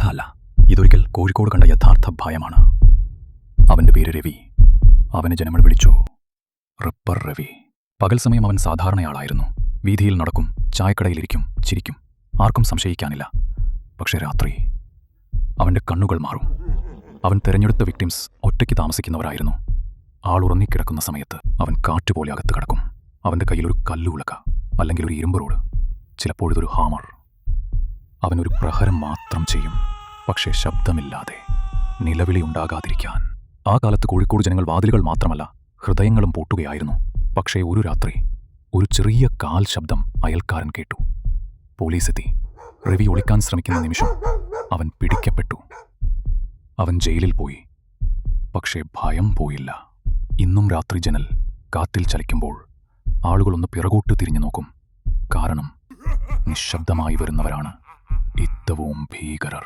അല്ല, ഇതൊരിക്കൽ കോഴിക്കോട് കണ്ട യഥാർത്ഥ ഭയമാണ്. അവന്റെ പേര് രവി. അവനെ ജനങ്ങൾ വിളിച്ചു റിപ്പർ രവി. പകൽ സമയം അവൻ സാധാരണയാളായിരുന്നു. വീതിയിൽ നടക്കും, ചായക്കടയിലിരിക്കും, ചിരിക്കും, ആർക്കും സംശയിക്കാനില്ല. പക്ഷെ രാത്രി അവന്റെ കണ്ണുകൾ മാറും. അവൻ തിരഞ്ഞെടുത്ത വിക്ടിംസ് ഒറ്റയ്ക്ക് താമസിക്കുന്നവരായിരുന്നു. ആളുറങ്ങിക്കിടക്കുന്ന സമയത്ത് അവൻ കാറ്റുപോലെ അകത്ത് കിടക്കും. അവന്റെ കയ്യിലൊരു കല്ലുകുളക്ക, അല്ലെങ്കിൽ ഒരു ഇരുമ്പ് റോഡ്, ചിലപ്പോഴൊരു ഹാമർ. അവനൊരു പ്രഹരം മാത്രം ചെയ്യും, പക്ഷേ ശബ്ദമില്ലാതെ, നിലവിളി ഉണ്ടാകാതിരിക്കാൻ. ആ കാലത്ത് കോഴിക്കോട് ജനങ്ങൾ വാതിലുകൾ മാത്രമല്ല, ഹൃദയങ്ങളും പൂട്ടുകയായിരുന്നു. പക്ഷേ ഒരു രാത്രി ഒരു ചെറിയ കാൽ ശബ്ദം അയൽക്കാരൻ കേട്ടു. പോലീസെത്തി. രവി ഒളിക്കാൻ ശ്രമിക്കുന്ന നിമിഷം അവൻ പിടിക്കപ്പെട്ടു. അവൻ ജയിലിൽ പോയി. പക്ഷേ ഭയം പോയില്ല. ഇന്നും രാത്രി ജനൽ കാറ്റിൽ ചലിക്കുമ്പോൾ ആളുകളൊന്ന് പിറകോട്ട് തിരിഞ്ഞു നോക്കും. കാരണം നിശബ്ദമായി വരുന്നവരാണ് ഏറ്റവും ഭീകരർ.